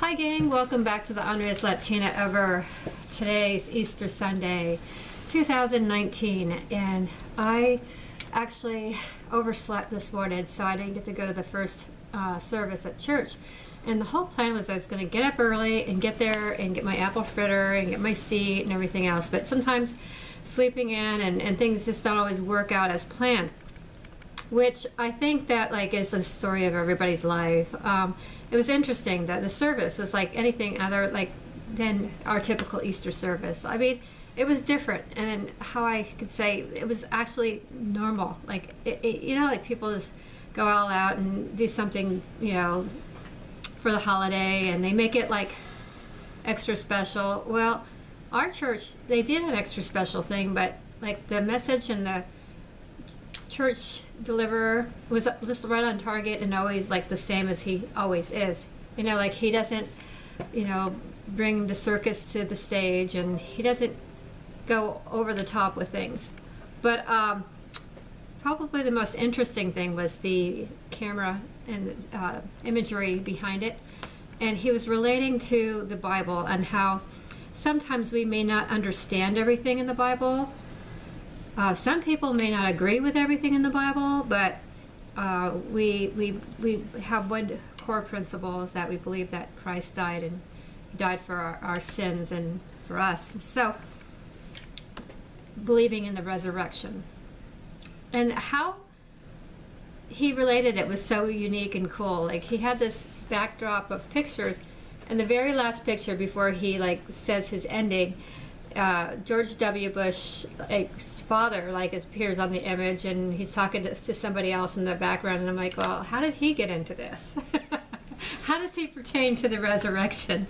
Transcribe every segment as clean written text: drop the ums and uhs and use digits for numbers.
Hi gang, welcome back to the Unraised Latina Ever. Today's Easter Sunday, 2019, and I actually overslept this morning, so I didn't get to go to the first service at church. And the whole plan was I was going to get up early and get there and get my apple fritter and get my seat and everything else, but sometimes sleeping in and things just don't always work out as planned, which I think that is the story of everybody's life. It was interesting that the service was like anything other than our typical Easter service. I mean, it was different, and how I could say it was actually normal. People just go all out and do something, for the holiday, and they make it extra special. Well, our church, they did an extra special thing, but the message and the church deliverer was just right on target and always the same as he always is. He doesn't, bring the circus to the stage, and he doesn't go over the top with things. But probably the most interesting thing was the camera and imagery behind it. And he was relating to the Bible and how sometimes we may not understand everything in the Bible. Some people may not agree with everything in the Bible, but we have one core principle, is that we believe that Christ died, and he died for our sins and for us. So, believing in the resurrection. And how he related it was so unique and cool. He had this backdrop of pictures, and the very last picture before he says his ending, George W. Bush's father appears on the image, and he's talking to somebody else in the background, and I'm like, well, how did he get into this? How does he pertain to the resurrection?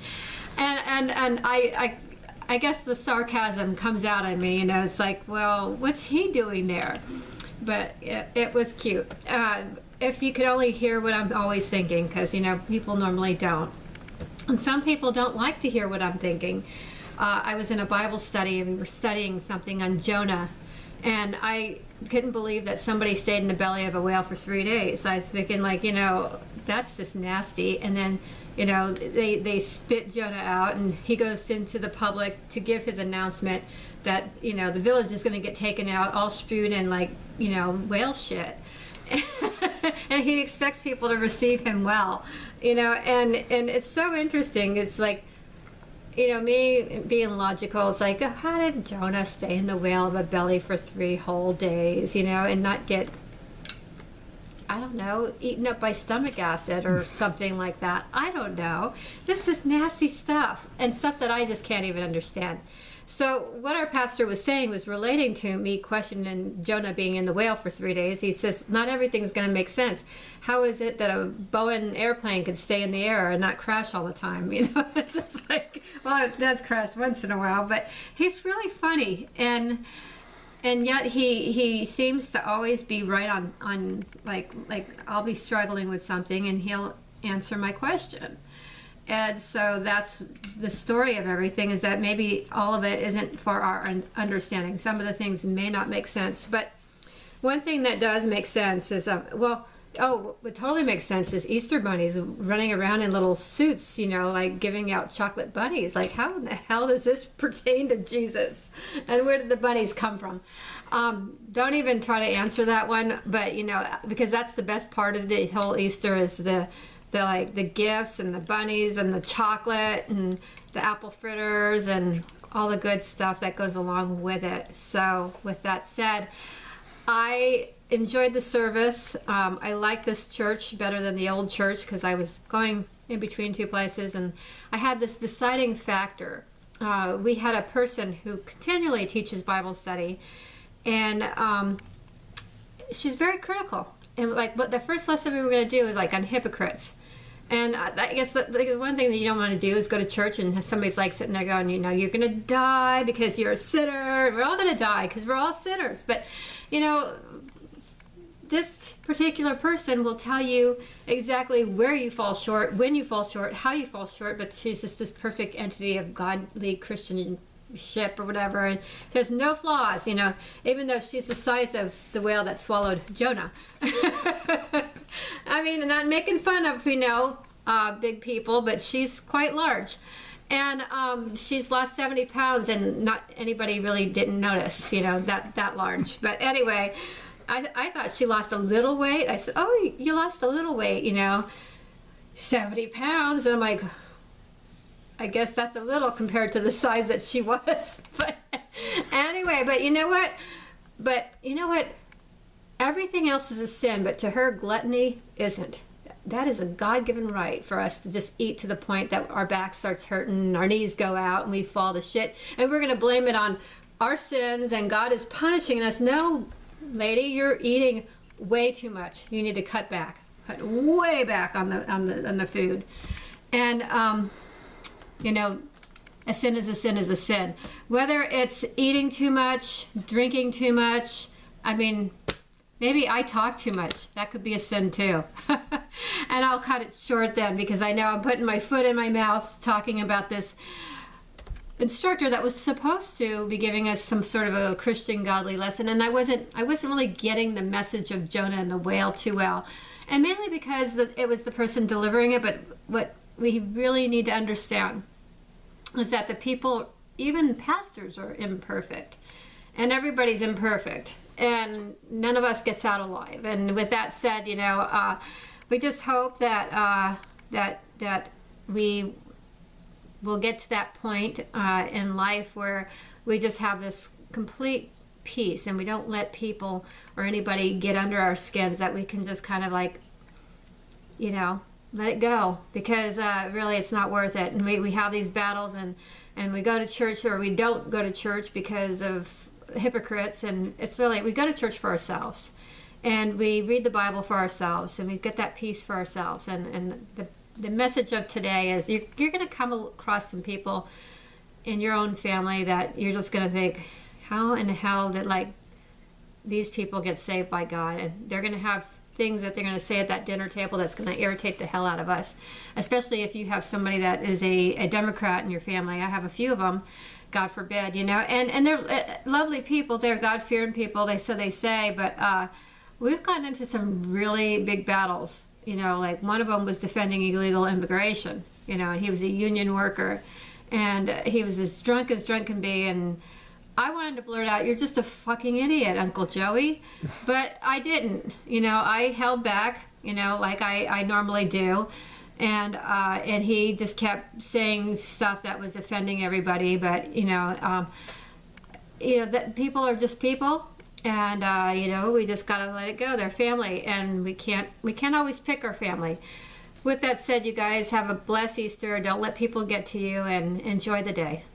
And I guess the sarcasm comes out at me, it's well, what's he doing there? But it was cute. If you could only hear what I'm always thinking, because people normally don't, and some people don't like to hear what I'm thinking. I was in a Bible study, and we were studying something on Jonah, and I couldn't believe that somebody stayed in the belly of a whale for 3 days. I was thinking, that's just nasty. And then, they spit Jonah out, and he goes into the public to give his announcement that, the village is going to get taken out, all spewed in whale shit. And he expects people to receive him well, and it's so interesting. It's me being logical, it's how did Jonah stay in the whale of a belly for 3 whole days, and not get, I don't know, eaten up by stomach acid or something like that? I don't know. This is nasty stuff, and stuff that I just can't even understand. So what our pastor was saying was relating to me questioning Jonah being in the whale for 3 days. He says, not everything's going to make sense. How is it that a Boeing airplane could stay in the air and not crash all the time? It's just well, it does crash once in a while, but he's really funny. And yet he seems to always be right on I'll be struggling with something, and he'll answer my question. And so that's the story of everything, is that maybe all of it isn't for our understanding. Some of the things may not make sense. But one thing that does make sense is, what totally makes sense is Easter bunnies running around in little suits, giving out chocolate bunnies. How in the hell does this pertain to Jesus? And where did the bunnies come from? Don't even try to answer that one, but, because that's the best part of the whole Easter, is the gifts and the bunnies and the chocolate and the apple fritters and all the good stuff that goes along with it. So with that said, I enjoyed the service. I like this church better than the old church, because I was going in between 2 places, and I had this deciding factor. We had a person who continually teaches Bible study, and she's very critical. And but the first lesson we were going to do is on hypocrites. And I guess the one thing that you don't want to do is go to church and somebody's sitting there going, you're going to die because you're a sinner. We're all going to die because we're all sinners. But, this particular person will tell you exactly where you fall short, when you fall short, how you fall short. But she's just this perfect entity of godly Christian ship or whatever, and there's no flaws, even though she's the size of the whale that swallowed Jonah. I mean, not making fun of, big people, but she's quite large. And she's lost 70 pounds, and not anybody really didn't notice, you know, that large. But anyway, I thought she lost a little weight. I said, oh, you lost a little weight, you know, 70 pounds. And I'm like, I guess that's a little compared to the size that she was. But anyway, but you know what? Everything else is a sin, but to her, gluttony isn't. That is a God-given right for us to just eat to the point that our back starts hurting, our knees go out, and we fall to shit. And we're going to blame it on our sins, and God is punishing us. No, lady, you're eating way too much. You need to cut back. Cut way back on the food. And, you know, a sin is a sin is a sin. Whether it's eating too much, drinking too much, I mean, maybe I talk too much. That could be a sin too. And I'll cut it short then, because I know I'm putting my foot in my mouth talking about this instructor that was supposed to be giving us some sort of a Christian godly lesson, and I wasn't really getting the message of Jonah and the whale too well. And mainly because it was the person delivering it, but what we really need to understand is that the people, even pastors, are imperfect. And everybody's imperfect. And none of us gets out alive. And with that said, you know, we just hope that that we will get to that point in life where we just have this complete peace, and we don't let people or anybody get under our skins, that we can just kind of like, you know, let it go, because really it's not worth it. And we have these battles, and we go to church, or we don't go to church because of hypocrites. And it's really, we go to church for ourselves, and we read the Bible for ourselves, and we get that peace for ourselves. And the message of today is you're going to come across some people in your own family that you're just going to think, how in the hell did like these people get saved by God? And they're going to have things that they're going to say at that dinner table that's going to irritate the hell out of us, especially if you have somebody that is a Democrat in your family. I have a few of them, God forbid, you know, and they're lovely people. They're God-fearing people, they say, but we've gotten into some really big battles, you know, like one of them was defending illegal immigration, you know, and he was a union worker, and he was as drunk can be, and I wanted to blurt out, "You're just a fucking idiot, Uncle Joey," but I didn't, you know, I held back, you know, like I normally do. And he just kept saying stuff that was offending everybody. But you know, that people are just people, and you know, we just gotta let it go. They're family, and we can't always pick our family. With that said, you guys have a blessed Easter. Don't let people get to you, and enjoy the day.